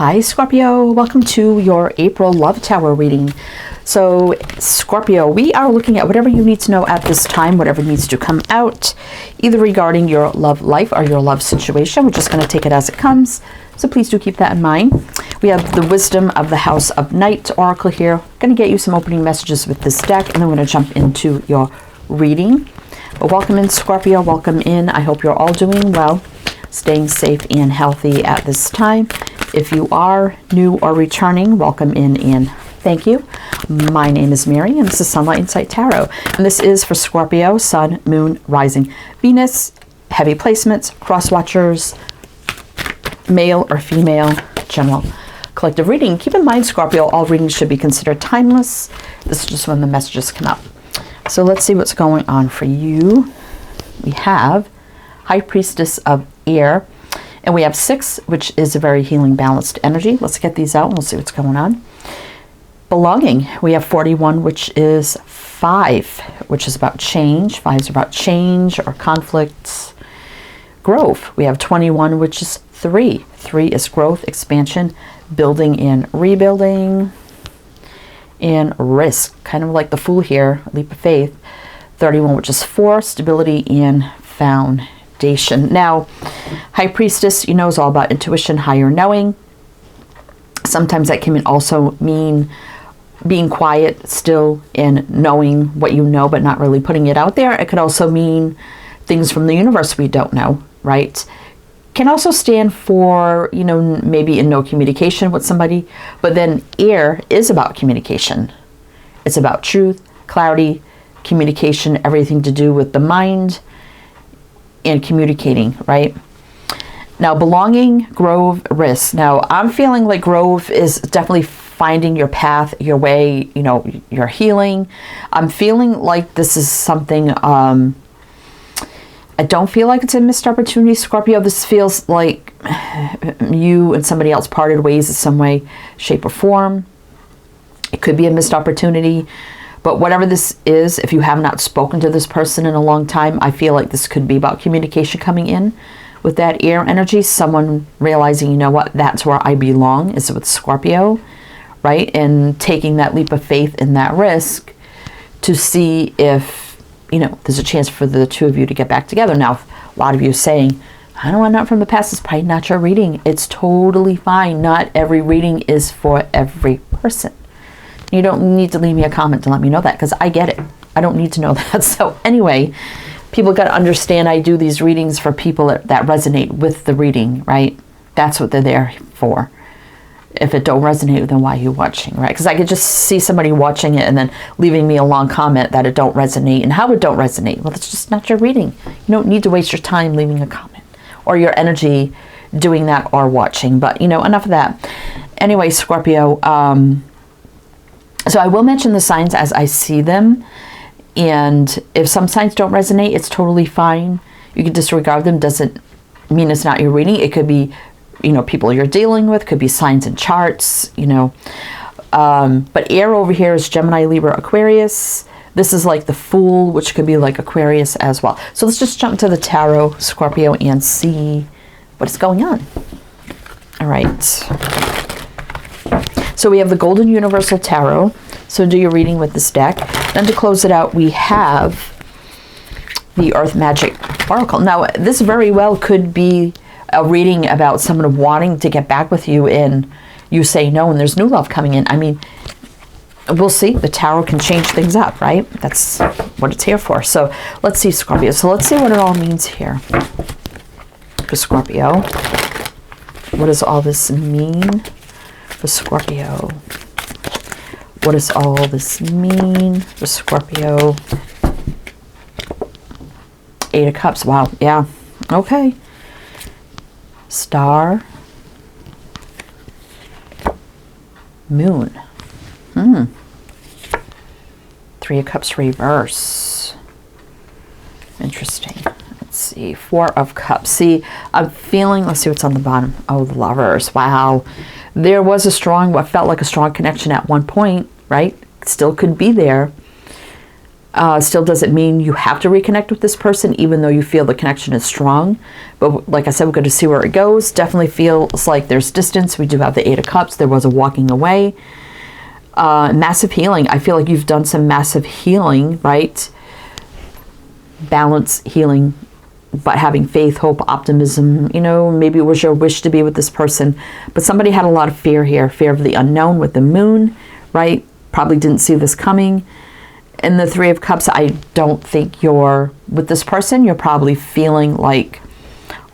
Hi Scorpio, welcome to your April Love Tower reading. So Scorpio, we are looking at whatever you need to know at this time, whatever needs to come out, either regarding your love life or your love situation. We're just going to take it as it comes, so please do keep that in mind. We have the Wisdom of the House of Night Oracle here. Going to get you some opening messages with this deck, and then we're going to jump into your reading. But welcome in Scorpio, welcome in. I hope you're all doing well, staying safe and healthy at this time. If you are new or returning, welcome in and thank you. My name is Mary, and this is Sunlight Insight Tarot. And this is for Scorpio, Sun, Moon, Rising, Venus, heavy placements, cross watchers, male or female, general collective reading. Keep in mind, Scorpio, all readings should be considered timeless. This is just when the messages come up. So let's see what's going on for you. We have High Priestess of Air. And we have 6, which is a very healing, balanced energy. Let's get these out and we'll see what's going on. Belonging. We have 41, which is 5, which is about change. 5 is about change or conflicts. Growth. We have 21, which is 3. 3 is growth, expansion, building and rebuilding. And risk. Kind of like the Fool here, leap of faith. 31, which is 4, stability and foundation. Now, High Priestess, you know, is all about intuition, higher knowing. Sometimes that can also mean being quiet still and knowing what you know, but not really putting it out there. It could also mean things from the universe we don't know, right? Can also stand for, you know, maybe in no communication with somebody. But then air is about communication. It's about truth, clarity, communication, everything to do with the mind and communicating, right? Now, belonging, growth, risk. Now, I'm feeling like growth is definitely finding your path, your way, you know, your healing. I'm feeling like this is something, I don't feel like it's a missed opportunity, Scorpio. This feels like you and somebody else parted ways in some way, shape, or form. It could be a missed opportunity. But whatever this is, if you have not spoken to this person in a long time, I feel like this could be about communication coming in with that air energy. Someone realizing, you know what, that's where I belong, is with Scorpio, right? And taking that leap of faith and that risk to see if, you know, there's a chance for the two of you to get back together. Now, a lot of you saying, I don't want not from the past. It's probably not your reading. It's totally fine. Not every reading is for every person. You don't need to leave me a comment to let me know that, because I get it. I don't need to know that. So anyway, people got to understand I do these readings for people that resonate with the reading, right? That's what they're there for. If it don't resonate, then why are you watching, right? Because I could just see somebody watching it and then leaving me a long comment that it don't resonate. And how it don't resonate? Well, it's just not your reading. You don't need to waste your time leaving a comment or your energy doing that or watching. But, you know, enough of that. Anyway, Scorpio, so I will mention the signs as I see them. And if some signs don't resonate, it's totally fine. You can disregard them. Doesn't mean it's not your reading. It could be, you know, people you're dealing with. Could be signs and charts, you know. But air over here is Gemini, Libra, Aquarius. This is like the Fool, which could be like Aquarius as well. So let's just jump to the tarot, Scorpio, and see what is going on. All right. So we have the Golden Universal Tarot. So do your reading with this deck. Then to close it out, we have the Earth Magic Oracle. Now, this very well could be a reading about someone wanting to get back with you and you say no and there's new love coming in. I mean, we'll see. The tarot can change things up, right? That's what it's here for. So let's see, Scorpio. So let's see what it all means here for Scorpio. What does all this mean for Scorpio? What does all this mean for Scorpio? 8 of Cups. Wow. Yeah. Okay. Star. Moon. 3 of Cups reverse. Interesting. Let's see. 4 of Cups. See, I'm feeling, let's see what's on the bottom. Oh, the Lovers. Wow. There was what felt like a strong connection at one point, right? Still could be there. Still doesn't mean you have to reconnect with this person, even though you feel the connection is strong. But like I said, we're going to see where it goes. Definitely feels like there's distance. We do have the Eight of Cups. There was a walking away. Massive healing. I feel like you've done some massive healing, right? Balance, healing, but having faith, hope, optimism. You know, maybe it was your wish to be with this person. But somebody had a lot of fear here. Fear of the unknown with the moon, right? Probably didn't see this coming. And the Three of Cups, I don't think you're with this person. You're probably feeling like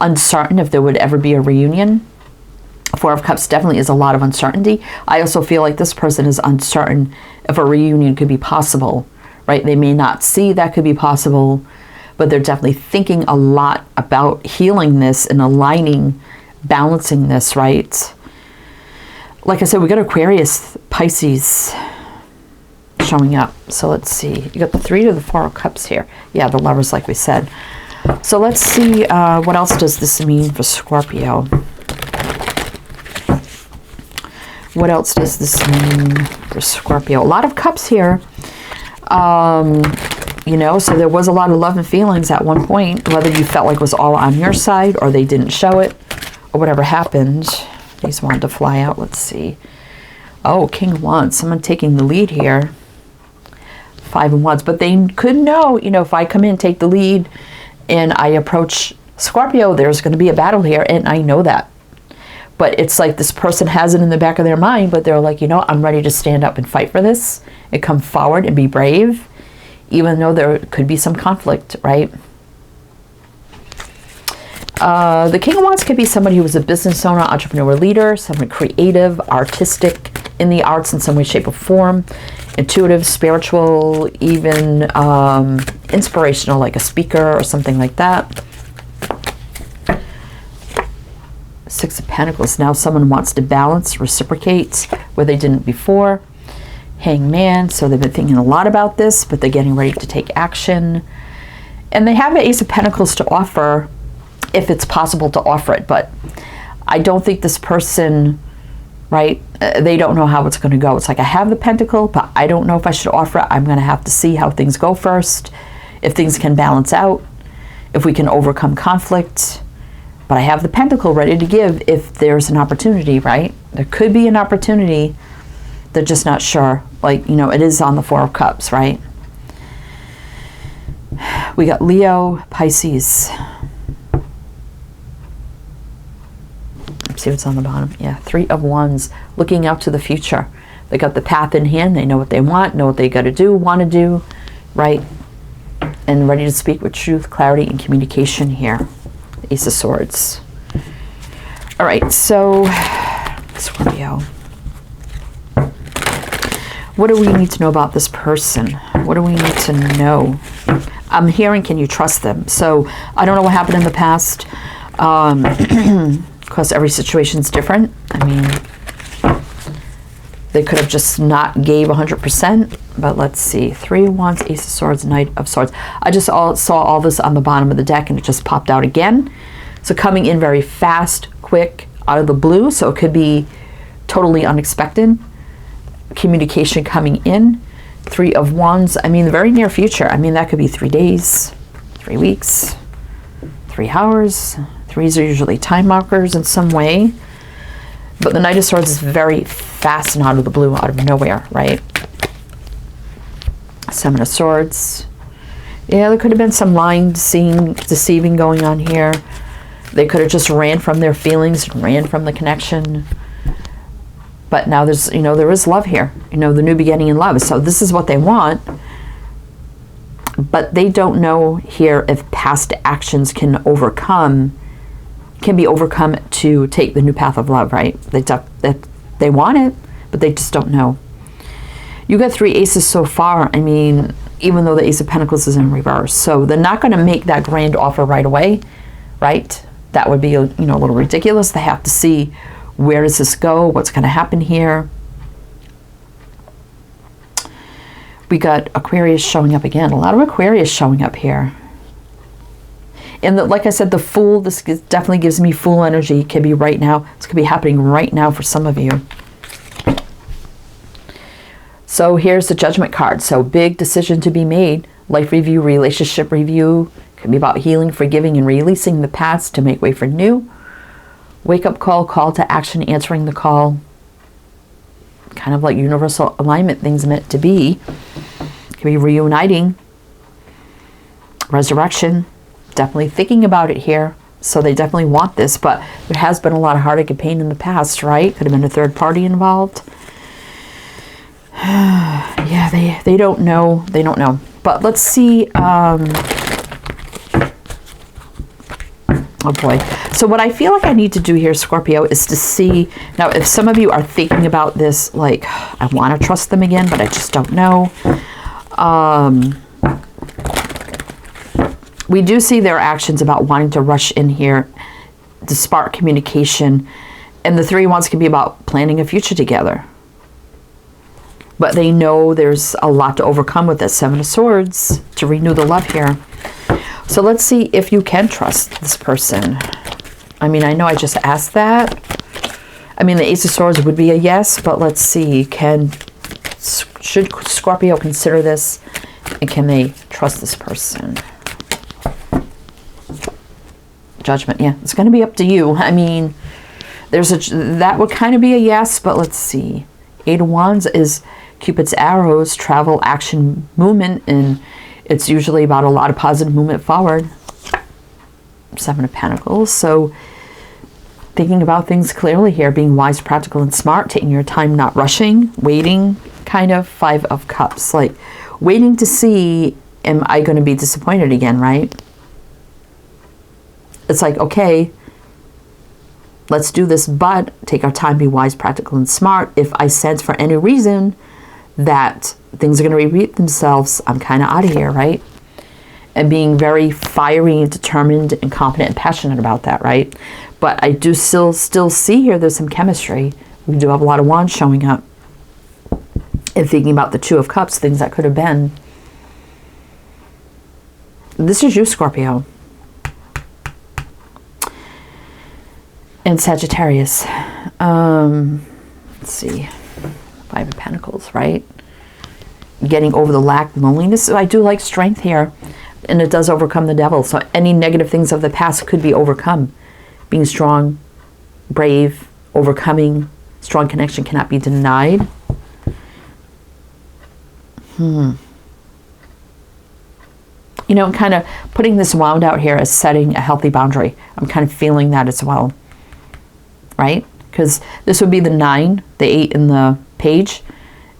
uncertain if there would ever be a reunion. Four of Cups definitely is a lot of uncertainty. I also feel like this person is uncertain if a reunion could be possible, right? They may not see that could be possible, but they're definitely thinking a lot about healing this and aligning, balancing this, right? Like I said, we got Aquarius, Pisces showing up. So let's see. You got the Three to the Four of Cups here. Yeah, the Lovers, like we said. So let's see, what else does this mean for Scorpio? What else does this mean for Scorpio? A lot of cups here. You know, so there was a lot of love and feelings at one point, whether you felt like it was all on your side or they didn't show it or whatever happened. These wanted to fly out. Let's see. Oh, King of Wands. Someone taking the lead here. Five of Wands. But they could know, you know, if I come in, take the lead, and I approach Scorpio, there's going to be a battle here, and I know that. But it's like this person has it in the back of their mind, but they're like, you know, I'm ready to stand up and fight for this and come forward and be brave, even though there could be some conflict, right? The King of Wands could be somebody who was a business owner, entrepreneur, leader, someone creative, artistic, in the arts in some way, shape, or form, intuitive, spiritual, even inspirational, like a speaker or something like that. Six of Pentacles. Now someone wants to balance, reciprocate where they didn't before. Hangman. So they've been thinking a lot about this, but they're getting ready to take action. And they have an Ace of Pentacles to offer, if it's possible to offer it. But I don't think this person, right, they don't know how it's going to go. It's like, I have the Pentacle, but I don't know if I should offer it. I'm going to have to see how things go first, if things can balance out, if we can overcome conflict. But I have the Pentacle ready to give if there's an opportunity, right? There could be an opportunity. They're just not sure. Like, you know, it is on the Four of Cups, right? We got Leo, Pisces. Let's see what's on the bottom. Yeah, Three of Wands, looking out to the future. They got the path in hand. They know what they want, know what they got to do, want to do, right? And ready to speak with truth, clarity, and communication here. Ace of Swords. All right, so Scorpio. What do we need to know about this person? What do we need to know? I'm hearing, can you trust them? So I don't know what happened in the past. Because every situation is different. I mean, they could have just not gave 100%. But let's see. Three of Wands, Ace of Swords, Knight of Swords. I just saw all this on the bottom of the deck, and it just popped out again. So coming in very fast, quick, out of the blue. So it could be totally unexpected. Communication coming in. Three of Wands. I mean, the very near future. I mean, that could be 3 days, 3 weeks, 3 hours. Threes are usually time markers in some way. But the Knight of Swords is very fast and out of the blue, out of nowhere, right? Seven of Swords. Yeah, there could have been some lying, deceiving going on here. They could have just ran from their feelings, ran from the connection. But now there's, you know, there is love here. You know, the new beginning in love. So this is what they want. But they don't know here if past actions can be overcome to take the new path of love, right? They want it, but they just don't know. You got 3 aces so far. I mean, even though the Ace of Pentacles is in reverse. So they're not going to make that grand offer right away, right? That would be, you know, a little ridiculous. They have to see, where does this go? What's going to happen here? We got Aquarius showing up again. A lot of Aquarius showing up here. And like I said, the Fool, this definitely gives me Fool energy. It can be right now. This could be happening right now for some of you. So here's the Judgment card. So big decision to be made. Life review, relationship review. Could be about healing, forgiving, and releasing the past to make way for new. Wake up call, call to action, answering the call. Kind of like universal alignment, things meant to be. Could be reuniting. Resurrection. Definitely thinking about it here. So they definitely want this, but there has been a lot of heartache and pain in the past, right? Could have been a third party involved. Yeah, they don't know. They don't know. But let's see. Oh boy. So what I feel like I need to do here, Scorpio, is to see, now if some of you are thinking about this, like, I want to trust them again, but I just don't know. We do see their actions about wanting to rush in here to spark communication. And the Three of Wands can be about planning a future together. But they know there's a lot to overcome with that Seven of Swords to renew the love here. So let's see if you can trust this person. I mean, I know I just asked that. I mean, the Ace of Swords would be a yes, but let's see. Should Scorpio consider this? And can they trust this person? Judgment, yeah. It's going to be up to you. I mean, that would kind of be a yes, but let's see. Eight of Wands is Cupid's arrows, travel, action, movement, and it's usually about a lot of positive movement forward. Seven of Pentacles. So thinking about things clearly here, being wise, practical, and smart, taking your time, not rushing, waiting, kind of. Five of Cups, like waiting to see, am I going to be disappointed again, right? It's like, okay, let's do this, but take our time, be wise, practical, and smart. If I sense for any reason that things are going to repeat themselves, I'm kind of out of here, right? And being very fiery and determined and confident and passionate about that, right? But I do still see here there's some chemistry. We do have a lot of wands showing up. And thinking about the Two of Cups, things that could have been. This is you, Scorpio. And Sagittarius. Let's see. Five of Pentacles, right? Getting over the lack of loneliness. So I do like strength here. And it does overcome the devil. So any negative things of the past could be overcome. Being strong, brave, overcoming. Strong connection cannot be denied. You know, kind of putting this wound out here as setting a healthy boundary. I'm kind of feeling that as well. Right? Because this would be the 9, the 8 in the page.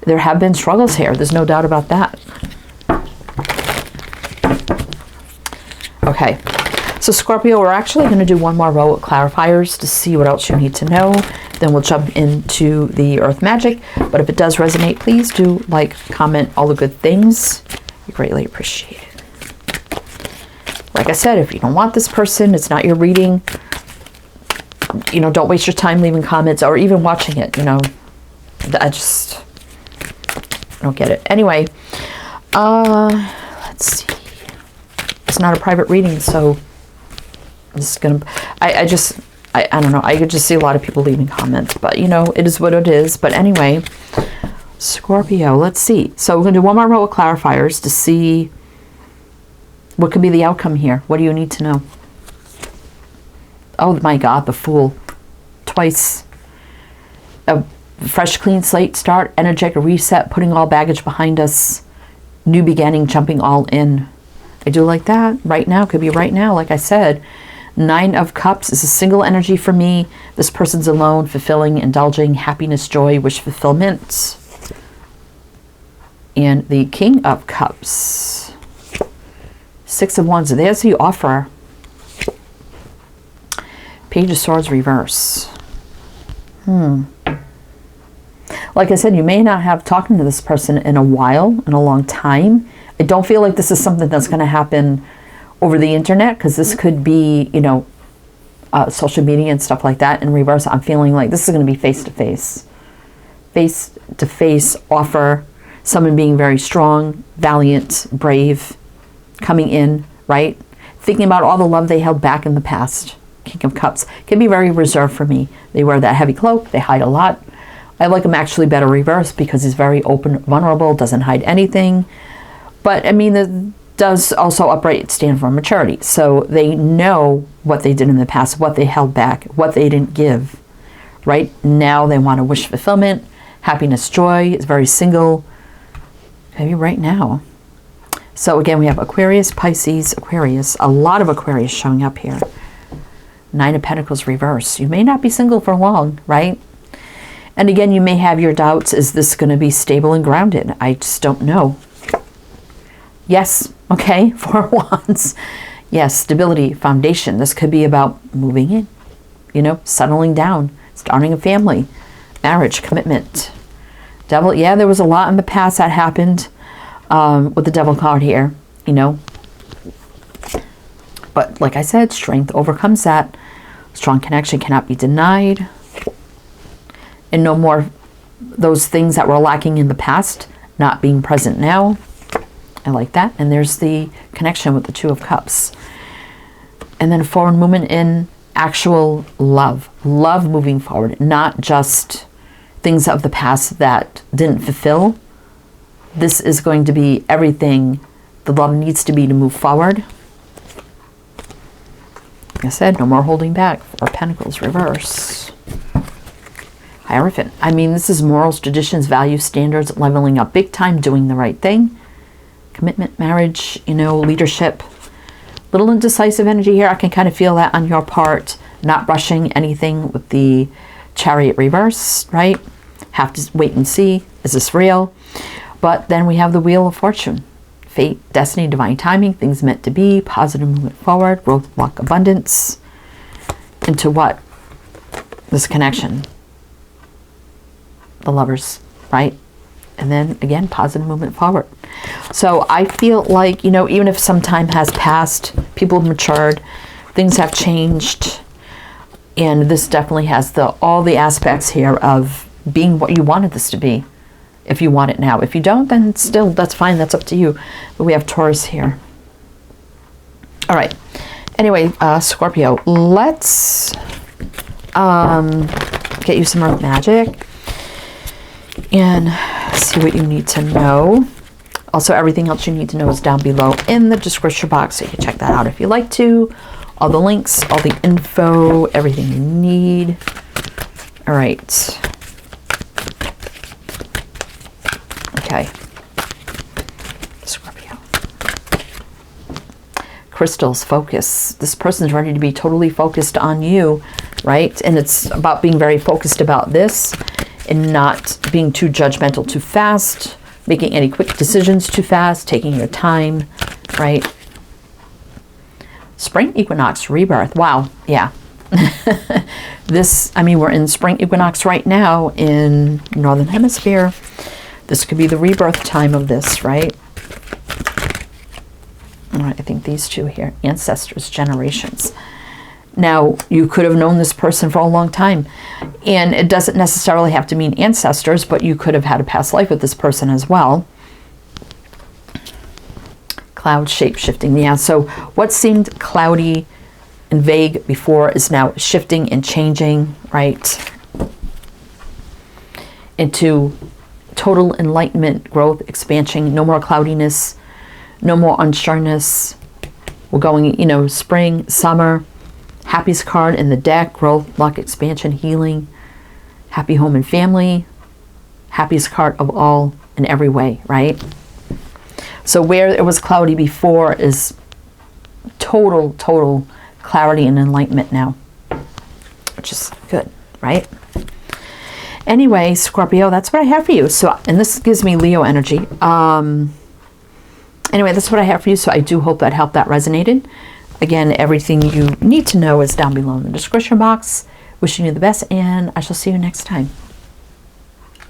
There have been struggles here. There's no doubt about that. Okay. So Scorpio, we're actually going to do one more row of clarifiers to see what else you need to know. Then we'll jump into the Earth Magic. But if it does resonate, please do like, comment, all the good things. We greatly appreciate it. Like I said, if you don't want this person, it's not your reading. You know, don't waste your time leaving comments or even watching it, you know. I don't get it. Anyway, let's see. It's not a private reading, so this is gonna, I don't know. I could just see a lot of people leaving comments, but you know, it is what it is. But anyway, Scorpio, let's see. So we're gonna do one more row of clarifiers to see what could be the outcome here. What do you need to know? Oh my God, the Fool. Twice. A fresh, clean slate start, energetic reset, putting all baggage behind us, new beginning, jumping all in. I do like that. Right now, could be right now, like I said. 9 of Cups is a single energy for me. This person's alone, fulfilling, indulging, happiness, joy, wish fulfillment. And the King of Cups. 6 of Wands. There's the offer. Page of Swords reverse. Like I said, you may not have talking to this person in a while, in a long time. I don't feel like this is something that's going to happen over the internet, because this could be, you know, social media and stuff like that. In reverse, I'm feeling like this is going to be face-to-face. Face-to-face offer. Someone being very strong, valiant, brave, coming in, right? Thinking about all the love they held back in the past. King of Cups can be very reserved for me. They wear that heavy cloak. They hide a lot. I like him actually better reversed because he's very open, vulnerable, doesn't hide anything. But I mean, it does also upright stand for maturity. So they know what they did in the past, what they held back, what they didn't give. Right now they want to wish fulfillment, happiness, joy. It's very single. Maybe right now. So again, we have Aquarius, Pisces, Aquarius. A lot of Aquarius showing up here. 9 of Pentacles reverse. You may not be single for long, right? And again, you may have your doubts. Is this going to be stable and grounded? I just don't know. Yes. Okay. 4 Wands. Yes. Stability, foundation. This could be about moving in, you know, settling down, starting a family, marriage, commitment. Devil. Yeah, there was a lot in the past that happened with the Devil card here, you know. But like I said, strength overcomes that. Strong connection cannot be denied. And no more those things that were lacking in the past not being present now. I like that. And there's the connection with the 2 of Cups. And then forward movement in actual love. Love moving forward, not just things of the past that didn't fulfill. This is going to be everything the love needs to be to move forward. Like I said, no more holding back. 4 Pentacles reverse. Hierophant. I mean, this is morals, traditions, values, standards, leveling up big time, doing the right thing. Commitment, marriage, you know, leadership. Little indecisive energy here. I can kind of feel that on your part. Not rushing anything with the Chariot reverse, right? Have to wait and see. Is this real? But then we have the Wheel of Fortune. Fate, destiny, divine timing, things meant to be, positive movement forward, growth, luck, abundance. Into what? This connection. The Lovers, right? And then again, positive movement forward. So I feel like, you know, even if some time has passed, people have matured, things have changed, and this definitely has all the aspects here of being what you wanted this to be. If you want it now. If you don't, then still, that's fine. That's up to you. But we have Taurus here. All right. Anyway, Scorpio, let's get you some earth magic and see what you need to know. Also, everything else you need to know is down below in the description box, so you can check that out if you like to. All the links, all the info, everything you need. All right. Okay. Scorpio. Crystals, focus. This person's ready to be totally focused on you, right? And it's about being very focused about this and not being too judgmental too fast, making any quick decisions too fast, taking your time, right? Spring equinox, rebirth. Wow. Yeah. This, I mean, we're in spring equinox right now in Northern Hemisphere. This could be the rebirth time of this, right? All right, I think these two here, ancestors, generations. Now, you could have known this person for a long time, and it doesn't necessarily have to mean ancestors, but you could have had a past life with this person as well. Cloud shape shifting. Yeah, so what seemed cloudy and vague before is now shifting and changing, right? Into total enlightenment, growth, expansion, no more cloudiness, no more unsureness. We're going, you know, spring, summer, happiest card in the deck, growth, luck, expansion, healing, happy home and family, happiest card of all in every way, right? So where it was cloudy before is total clarity and enlightenment now, which is good, right? Anyway, Scorpio, that's what I have for you. So, and this gives me Leo energy. Anyway, that's what I have for you. So I do hope that helped, that resonated. Again, everything you need to know is down below in the description box. Wishing you the best, and I shall see you next time.